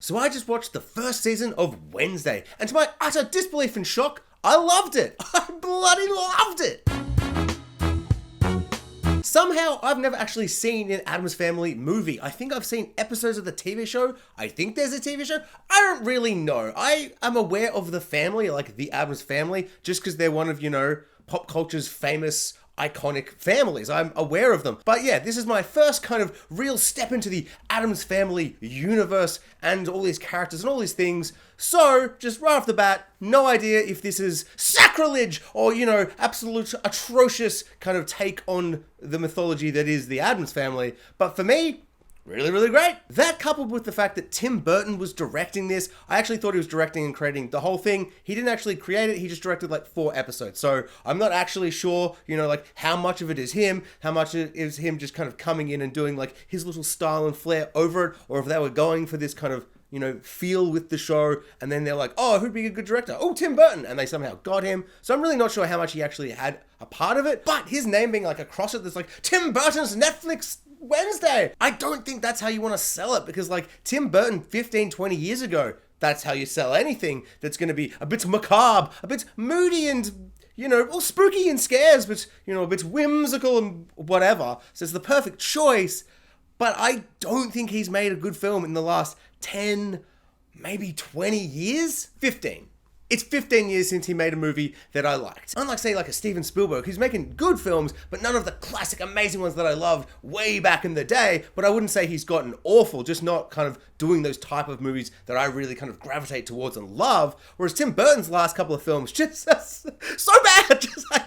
So I just watched the first season of Wednesday, and to my utter disbelief and shock, I loved it. I bloody loved it. Somehow, I've never actually seen an Addams Family movie. I think I've seen episodes of the TV show. I think there's a TV show. I don't really know. I am aware of the family, like the Addams Family, just because they're one of, pop culture's famous iconic families. I'm aware of them. But yeah, this is my first kind of real step into the Addams Family universe and all these characters and all these things. So, just right off the bat, no idea if this is sacrilege or, absolute atrocious kind of take on the mythology that is the Addams Family. But for me, really, really great. That coupled with the fact that Tim Burton was directing this, I actually thought he was directing and creating the whole thing. He didn't actually create it, he just directed like 4 episodes. So I'm not actually sure, how much of it is him, how much it is him just kind of coming in and doing like his little style and flair over it, or if they were going for this kind of, feel with the show, and then they're like, oh, who'd be a good director? Oh, Tim Burton, and they somehow got him. So I'm really not sure how much he actually had a part of it, but his name being like across it, there's like, Tim Burton's Netflix Wednesday. I don't think that's how you want to sell it, because like Tim Burton 15, 20 years ago, that's how you sell anything that's going to be a bit macabre, a bit moody and, all spooky and scares, but, a bit whimsical and whatever. So it's the perfect choice, but I don't think he's made a good film in the last 10, maybe 20 years? 15. It's 15 years since he made a movie that I liked. Unlike, say, like a Steven Spielberg, who's making good films, but none of the classic, amazing ones that I loved way back in the day, but I wouldn't say he's gotten awful, just not kind of doing those type of movies that I really kind of gravitate towards and love, whereas Tim Burton's last couple of films, just so bad, just like,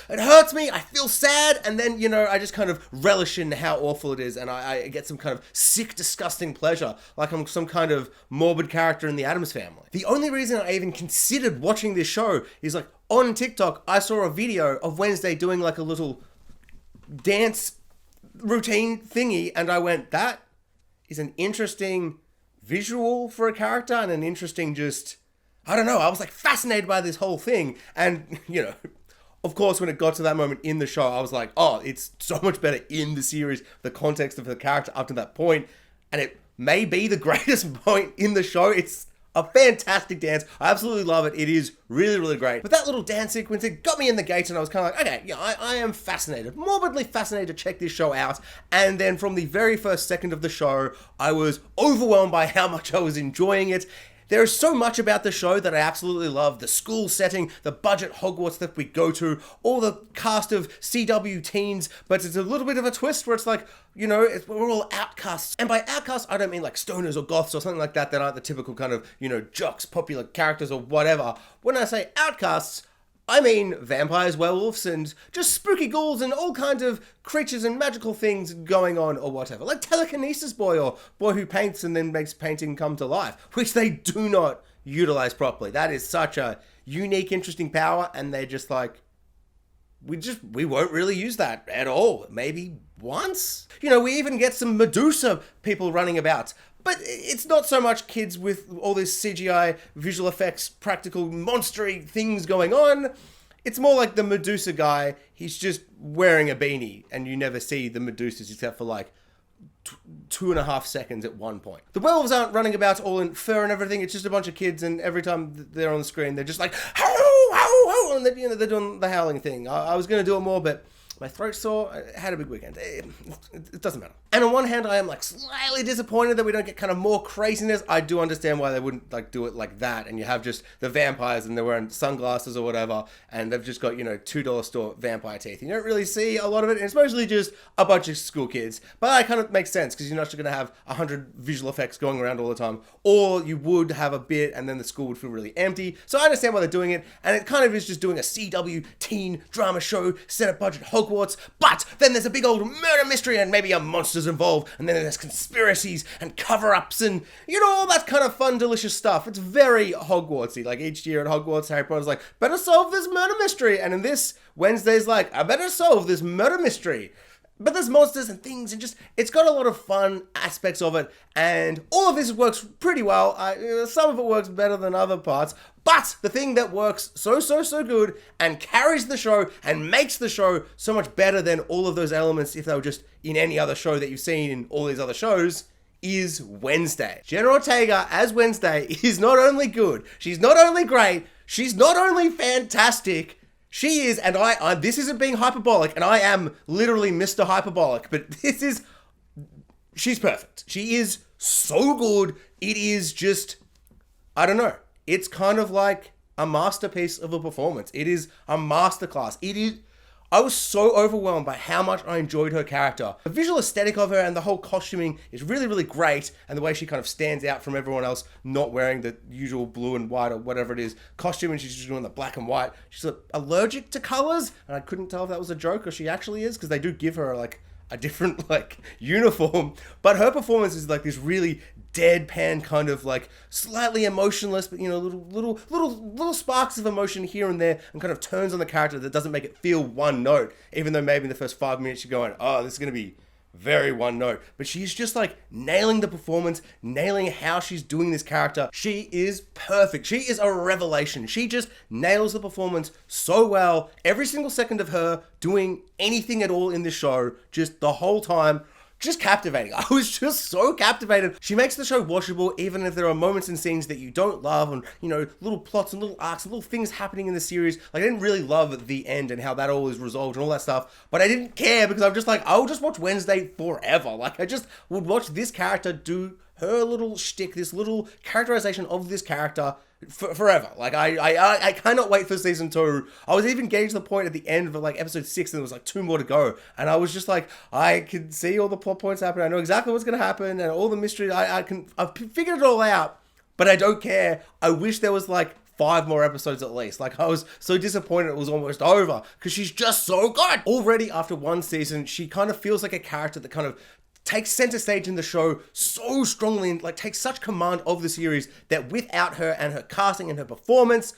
it hurts me, I feel sad, and then, I just kind of relish in how awful it is, and I get some kind of sick, disgusting pleasure, like I'm some kind of morbid character in the Addams Family. The only reason I even considered watching this show is like, on TikTok, I saw a video of Wednesday doing like a little dance routine thingy, and I went, that is an interesting visual for a character, and an interesting I don't know, I was like fascinated by this whole thing, and, of course, when it got to that moment in the show, I was like, oh, it's so much better in the series, the context of the character up to that point, and it may be the greatest point in the show. It's a fantastic dance. I absolutely love it. It is really, really great. But that little dance sequence, it got me in the gates, and I was kind of like, okay, yeah, I am fascinated, morbidly fascinated to check this show out. And then from the very first second of the show, I was overwhelmed by how much I was enjoying it. There is so much about the show that I absolutely love. The school setting, the budget Hogwarts that we go to, all the cast of CW teens, but it's a little bit of a twist where it's like, we're all outcasts. And by outcasts, I don't mean like stoners or goths or something like that aren't the typical kind of, jocks, popular characters or whatever. When I say outcasts, I mean vampires, werewolves, and just spooky ghouls and all kinds of creatures and magical things going on or whatever. Like Telekinesis Boy, or Boy Who Paints and then makes painting come to life, which they do not utilize properly. That is such a unique, interesting power, and they're just like, we won't really use that at all. Maybe once? We even get some Medusa people running about. But it's not so much kids with all this CGI, visual effects, practical monstery things going on. It's more like the Medusa guy, he's just wearing a beanie, and you never see the Medusas except for like 2.5 seconds at one point. The werewolves aren't running about all in fur and everything, it's just a bunch of kids, and every time they're on the screen, they're just like, howl, howl, howl, and they're doing the howling thing. I was going to do it more, but my throat's sore. I had a big weekend. It doesn't matter. And on one hand, I am like slightly disappointed that we don't get kind of more craziness. I do understand why they wouldn't like do it like that. And you have just the vampires and they're wearing sunglasses or whatever. And they've just got, $2 store vampire teeth. You don't really see a lot of it. And it's mostly just a bunch of school kids. But that kind of makes sense because you're not just going to have 100 visual effects going around all the time. Or you would have a bit and then the school would feel really empty. So I understand why they're doing it. And it kind of is just doing a CW teen drama show set at budget Hogwarts. But then there's a big old murder mystery and maybe a monster's involved, and then there's conspiracies and cover-ups and, all that kind of fun, delicious stuff. It's very Hogwartsy. Like, each year at Hogwarts, Harry Potter's like, better solve this murder mystery. And in this, Wednesday's like, I better solve this murder mystery. But there's monsters and things, and just, it's got a lot of fun aspects of it, and all of this works pretty well. Some of it works better than other parts, but the thing that works so good, and carries the show, and makes the show so much better than all of those elements if they were just in any other show that you've seen in all these other shows, is Wednesday. Jenna Ortega as Wednesday is not only good, she's not only great, she's not only fantastic, she is, and this isn't being hyperbolic, and I am literally Mr. Hyperbolic, but she's perfect. She is so good. It is just, I don't know. It's kind of like a masterpiece of a performance. It is a masterclass. I was so overwhelmed by how much I enjoyed her character. The visual aesthetic of her and the whole costuming is really, really great. And the way she kind of stands out from everyone else, not wearing the usual blue and white or whatever it is costume, and she's just doing the black and white. She's allergic to colors, and I couldn't tell if that was a joke or she actually is, because they do give her like a different like uniform. But her performance is like this really deadpan kind of like slightly emotionless, but little sparks of emotion here and there, and kind of turns on the character that doesn't make it feel one note, even though maybe in the first 5 minutes you're going, oh, this is going to be very one note. But she's just like nailing the performance, nailing how she's doing this character. She is perfect. She is a revelation. She just nails the performance so well. Every single second of her doing anything at all in this show, just the whole time, just captivating. I was just so captivated. She makes the show watchable, even if there are moments and scenes that you don't love, and little plots and little arcs and little things happening in the series. Like, I didn't really love the end and how that all is resolved and all that stuff, but I didn't care, because I'm just like, I'll just watch Wednesday forever. Like, I just would watch this character do her little shtick, this little characterization of this character forever. Like, I cannot wait for season 2. I was even getting to the point at the end of like episode 6, and there was like 2 more to go, and I was just like, I can see all the plot points happen. I know exactly what's going to happen, and all the mystery. I've figured it all out, but I don't care. I wish there was like 5 more episodes at least. Like, I was so disappointed it was almost over, because she's just so good. Already after 1 season, she kind of feels like a character that kind of takes center stage in the show so strongly, and like takes such command of the series, that without her and her casting and her performance,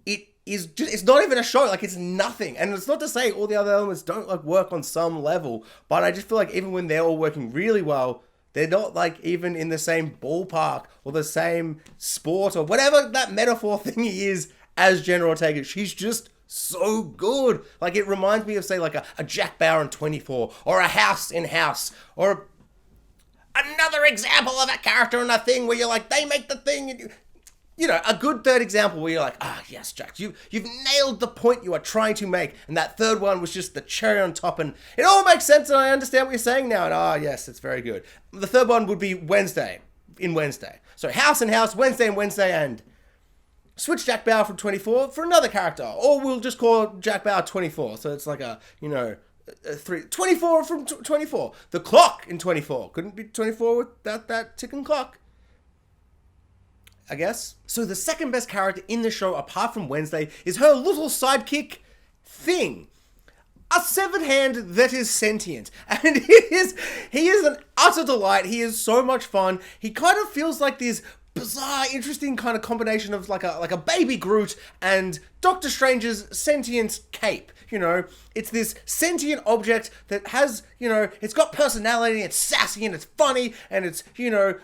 it's not even a show. Like, it's nothing. And it's not to say all the other elements don't like work on some level, but I just feel like even when they're all working really well, they're not like even in the same ballpark or the same sport or whatever that metaphor thingy is as Jenna Ortega. She's just so good. Like, it reminds me of, say, like a Jack Bauer in 24, or a House in House, or another example of a character in a thing where you're like, they make the thing, and a good third example where you're like, yes, Jack, you've nailed the point you are trying to make, and that third one was just the cherry on top, and it all makes sense, and I understand what you're saying now, and yes, it's very good. The third one would be Wednesday in Wednesday. So House and House, Wednesday and Wednesday, and switch Jack Bauer from 24 for another character, or we'll just call Jack Bauer 24. So it's like a 24 from 24. The clock in 24 couldn't be 24 with that ticking clock, I guess. So the second best character in the show, apart from Wednesday, is her little sidekick Thing. A severed hand that is sentient, and he is an utter delight. He is so much fun. He kind of feels like this bizarre, interesting kind of combination of like a baby Groot and Doctor Strange's sentient cape. It's this sentient object that has, it's got personality, it's sassy, and it's funny, and it's,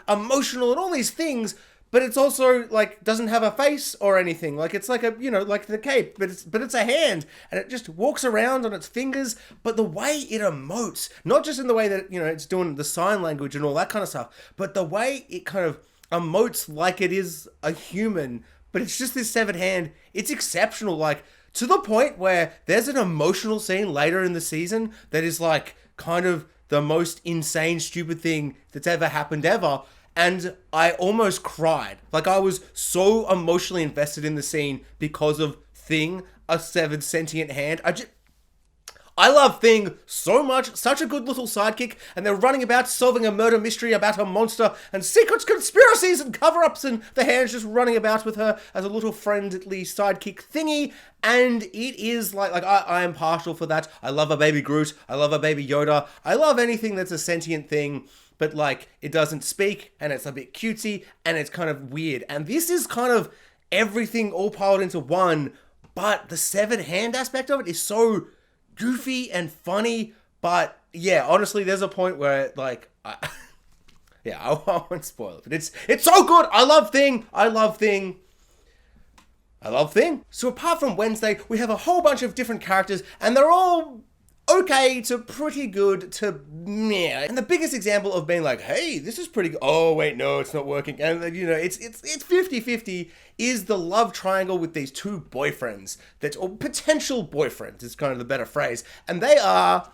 emotional, and all these things, but it's also like doesn't have a face or anything. Like, it's like like the cape, but it's a hand, and it just walks around on its fingers. But the way it emotes, not just in the way that it's doing the sign language and all that kind of stuff, but the way it kind of emotes like it is a human, but it's just this severed hand. It's exceptional, like, to the point where there's an emotional scene later in the season that is like kind of the most insane, stupid thing that's ever happened ever. And I almost cried. Like, I was so emotionally invested in the scene because of Thing, a severed sentient hand. I love Thing so much. Such a good little sidekick. And they're running about solving a murder mystery about a monster and secrets, conspiracies, and cover-ups, and the hand's just running about with her as a little friendly sidekick thingy. And it is like I am partial for that. I love a baby Groot. I love a baby Yoda. I love anything that's a sentient thing, but like, it doesn't speak, and it's a bit cutesy, and it's kind of weird. And this is kind of everything all piled into one, but the severed hand aspect of it is so goofy and funny. But yeah, honestly, there's a point where like, I won't spoil it, but it's so good. I love Thing. So apart from Wednesday, we have a whole bunch of different characters, and they're all okay to pretty good to meh. And the biggest example of being like, hey, this is pretty good. Oh, wait, no, it's not working. And, you know, it's 50-50 is the love triangle with these two boyfriends. Or potential boyfriends is kind of the better phrase. And they are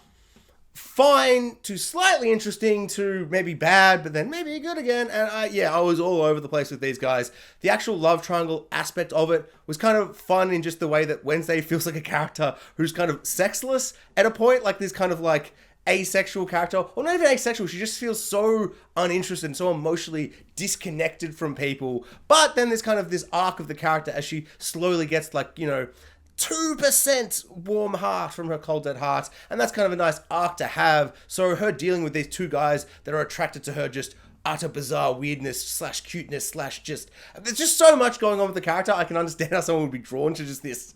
fine to slightly interesting to maybe bad, but then maybe good again. And I was all over the place with these guys. The actual love triangle aspect of it was kind of fun in just the way that Wednesday feels like a character who's kind of sexless at a point, like this kind of like asexual character, or not even asexual, she just feels so uninterested and so emotionally disconnected from people. But then there's kind of this arc of the character as she slowly gets like, you know, 2% warm heart from her cold dead heart, and that's kind of a nice arc to have. So her dealing with these two guys that are attracted to her, just utter bizarre weirdness / cuteness / just, there's just so much going on with the character. I can understand how someone would be drawn to just this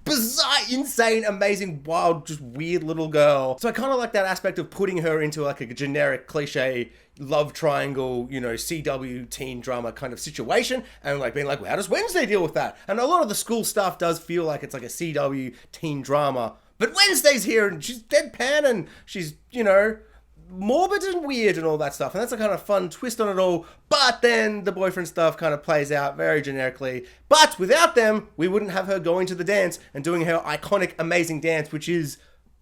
bizarre, insane, amazing, wild, just weird little girl. So I kind of like that aspect of putting her into like a generic cliche love triangle, you know, CW teen drama kind of situation, and like being like, well, how does Wednesday deal with that? And a lot of the school stuff does feel like it's like a CW teen drama, but Wednesday's here and she's deadpan and she's, you know, morbid and weird and all that stuff, and that's a kind of fun twist on it all. But then the boyfriend stuff kind of plays out very generically. But without them, we wouldn't have her going to the dance and doing her iconic, amazing dance, which is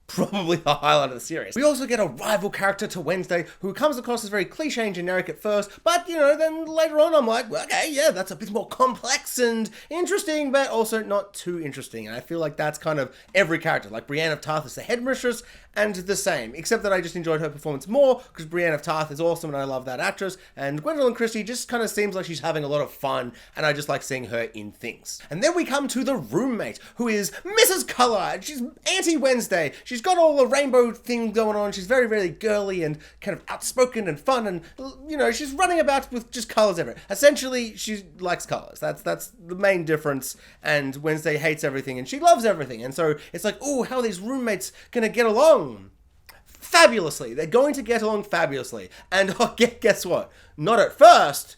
probably the highlight of the series. We also get a rival character to Wednesday who comes across as very cliche and generic at first, but, you know, then later on I'm like, well, okay, yeah, that's a bit more complex and interesting, but also not too interesting. And I feel like that's kind of every character. Like Brienne of Tarth is the headmistress, and the same, except that I just enjoyed her performance more because Brienne of Tarth is awesome and I love that actress, and Gwendolyn Christie just kind of seems like she's having a lot of fun, and I just like seeing her in things. And then we come to the roommate, who is Mrs. Color. She's anti-Wednesday. She's got all the rainbow thing going on. She's very, very girly and kind of outspoken and fun, and, you know, she's running about with just colors everywhere. Essentially, she likes colors. That's the main difference, and Wednesday hates everything and she loves everything, and so it's like, oh, how are these roommates gonna get along? Fabulously. They're going to get along fabulously. And guess what? Not at first,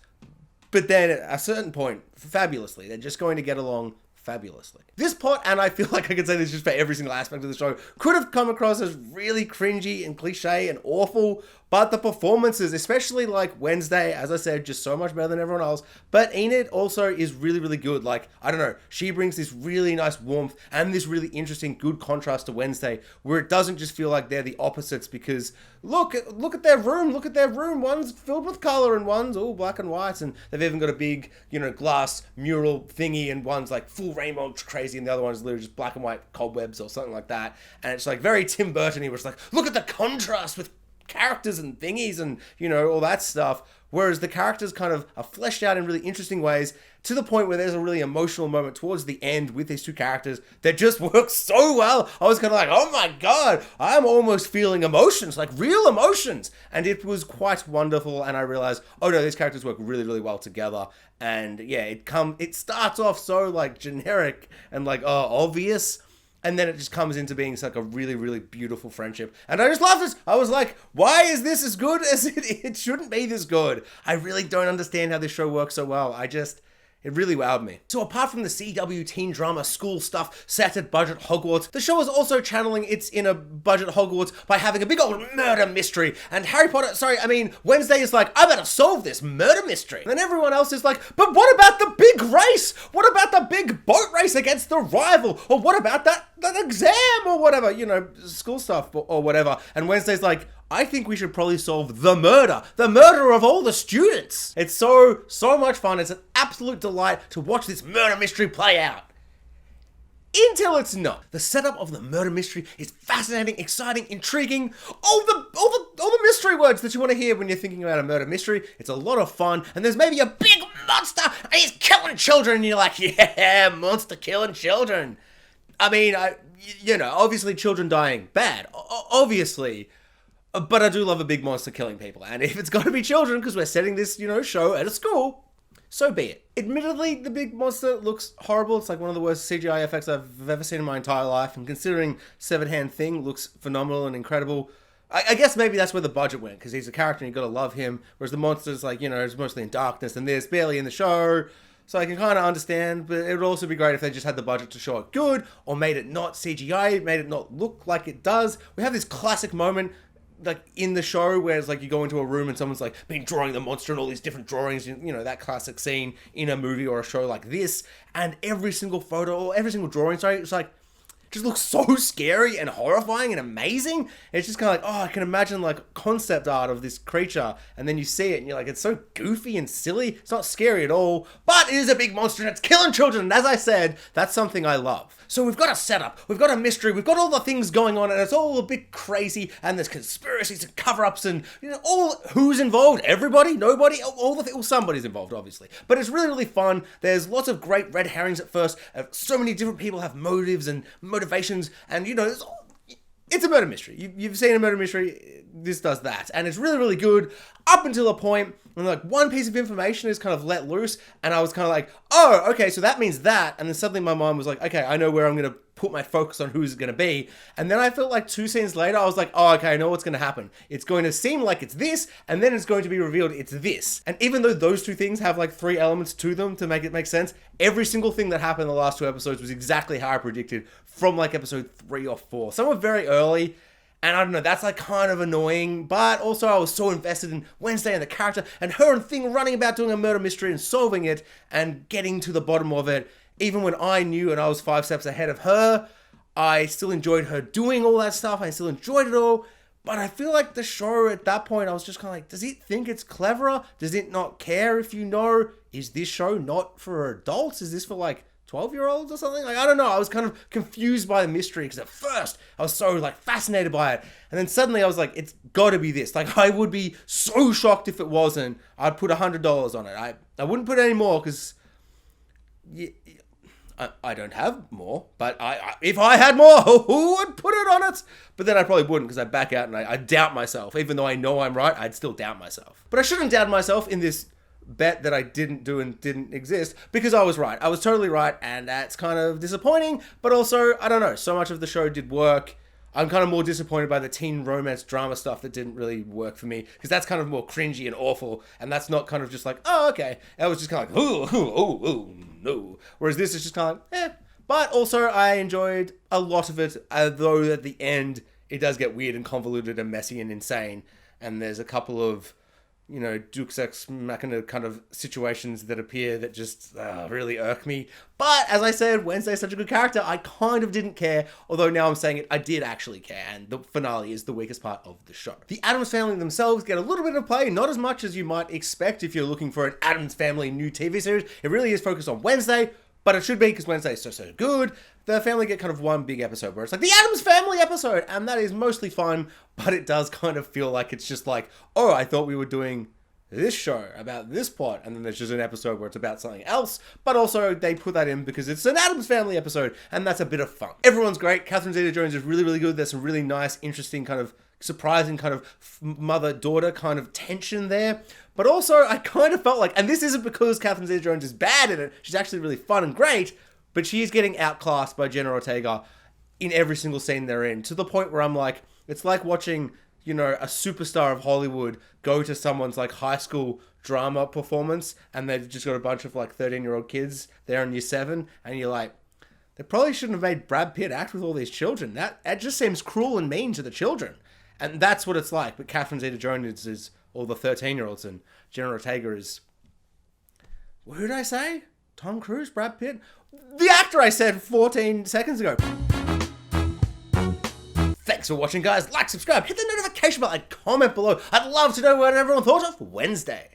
but then at a certain point, fabulously. They're just going to get along fabulously. This plot, and I feel like I could say this just for every single aspect of the show, could have come across as really cringy and cliche and awful, but the performances, especially like Wednesday, as I said, just so much better than everyone else, but Enid also is really, really good. Like, I don't know, she brings this really nice warmth and this really interesting, good contrast to Wednesday, where it doesn't just feel like they're the opposites, because look at their room, one's filled with color and one's all black and white, and they've even got a big, you know, glass mural thingy, and one's like full rainbow crazy, and the other one's literally just black and white cobwebs or something like that. And it's like very Tim Burton-y, where it's like, look at the contrast with characters and thingies and, you know, all that stuff. Whereas the characters kind of are fleshed out in really interesting ways, to the point where there's a really emotional moment towards the end with these two characters that just works so well. I was kind of like, oh my god, I'm almost feeling emotions, like real emotions. And it was quite wonderful, and I realized, oh no, these characters work really, really well together. And yeah, it starts off so like generic and like obvious, and then it just comes into being like a really, really beautiful friendship. And I just loved it. I was like, why is this as good as it shouldn't be this good? I really don't understand how this show works so well. It really wowed me. So apart from the CW teen drama school stuff set at budget Hogwarts, the show is also channeling its inner budget Hogwarts by having a big old murder mystery. And Wednesday is like, I better solve this murder mystery. And then everyone else is like, but what about the big race? What about the big boat race against the rival? Or what about that exam or whatever, you know, school stuff or whatever. And Wednesday's like, I think we should probably solve the murder of all the students. It's so much fun. It's an absolute delight to watch this murder mystery play out. Until it's not. The setup of the murder mystery is fascinating, exciting, intriguing. All the mystery words that you want to hear when you're thinking about a murder mystery. It's a lot of fun, and there's maybe a big monster, and he's killing children, and you're like, yeah, monster killing children. I mean, obviously children dying, bad, obviously. But I do love a big monster killing people, and if it's got to be children, because we're setting this, show at a school, so be it. Admittedly, the big monster looks horrible. It's like one of the worst CGI effects I've ever seen in my entire life, and considering Severed Hand Thing looks phenomenal and incredible, I guess maybe that's where the budget went, because he's a character and you got to love him, whereas the monster's like, is mostly in darkness, and there's barely in the show. So I can kind of understand, but it would also be great if they just had the budget to show it good, or made it not CGI, made it not look like it does. We have this classic moment, like in the show, where it's like you go into a room and someone's like been drawing the monster and all these different drawings, you know, that classic scene in a movie or a show like this, and every single photo, or every single drawing, sorry, it's like, just looks so scary and horrifying and amazing. It's just kind of like, oh, I can imagine like concept art of this creature, and then you see it and you're like, it's so goofy and silly. It's not scary at all, but it is a big monster and it's killing children. And as I said, that's something I love. So we've got a setup, we've got a mystery, we've got all the things going on, and it's all a bit crazy, and there's conspiracies and cover-ups, and you know, all who's involved? Everybody? Nobody? Well, somebody's involved, obviously. But it's really, really fun. There's lots of great red herrings at first. So many different people have motives and motivations, and you know, it's a murder mystery. You've seen a murder mystery, this does that. And it's really, really good up until a point when like one piece of information is kind of let loose, and I was kind of like, oh, okay, so that means that. And then suddenly my mind was like, okay, I know where I'm going to put my focus on who's going to be. And then I felt like 2 scenes later, I was like, oh, okay, I know what's going to happen. It's going to seem like it's this, and then it's going to be revealed it's this. And even though those 2 things have like 3 elements to them to make it make sense, every single thing that happened in the last 2 episodes was exactly how I predicted from like episode 3 or 4. Some were very early, and I don't know, that's like kind of annoying, but also I was so invested in Wednesday and the character and her and Thing running about doing a murder mystery and solving it and getting to the bottom of it. Even when I knew and I was 5 steps ahead of her, I still enjoyed her doing all that stuff. I still enjoyed it all. But I feel like the show at that point, I was just kind of like, does it think it's cleverer? Does it not care if you know? Is this show not for adults? Is this for like 12-year-olds or something? Like, I don't know. I was kind of confused by the mystery because at first I was so like fascinated by it. And then suddenly I was like, it's got to be this. Like, I would be so shocked if it wasn't. I'd put $100 on it. I wouldn't put any more because I don't have more, but if I had more, who would put it on it? But then I probably wouldn't because I back out and I doubt myself. Even though I know I'm right, I'd still doubt myself. But I shouldn't doubt myself in this bet that I didn't do and didn't exist because I was right. I was totally right, and that's kind of disappointing, but also, I don't know, so much of the show did work. I'm kind of more disappointed by the teen romance drama stuff that didn't really work for me because that's kind of more cringy and awful, and that's not kind of just like, oh, okay. That was just kind of like, ooh, no. Whereas this is just kind of like, eh. But also, I enjoyed a lot of it, although at the end, it does get weird and convoluted and messy and insane, and there's a couple of, you know, Deus Ex Machina kind of situations that appear that just really irk me. But as I said, Wednesday's such a good character, I kind of didn't care. Although now I'm saying it, I did actually care. And the finale is the weakest part of the show. The Addams Family themselves get a little bit of play, not as much as you might expect if you're looking for an Addams Family new TV series. It really is focused on Wednesday, but it should be because Wednesday is so good. The family get kind of one big episode where it's like the Addams Family episode, and that is mostly fun, but it does kind of feel like it's just like, oh, I thought we were doing this show about this plot, and then there's just an episode where it's about something else, but also they put that in because it's an Addams Family episode, and that's a bit of fun. Everyone's great. Catherine Zeta-Jones is really, really good. There's some really nice, interesting, kind of surprising kind of mother-daughter kind of tension there. But also, I kind of felt like, and this isn't because Catherine Zeta-Jones is bad in it, she's actually really fun and great, but she is getting outclassed by Jenna Ortega in every single scene they're in, to the point where I'm like, it's like watching, you know, a superstar of Hollywood go to someone's like high school drama performance, and they've just got a bunch of like 13-year-old kids there in year 7, and you're like, they probably shouldn't have made Brad Pitt act with all these children. That just seems cruel and mean to the children. And that's what it's like. But Catherine Zeta-Jones is all the 13-year-olds, and Jenna Ortega is, who did I say? Tom Cruise? Brad Pitt? The actor I said 14 seconds ago. Thanks for watching, guys. Like, subscribe, hit the notification bell, and comment below. I'd love to know what everyone thought of Wednesday.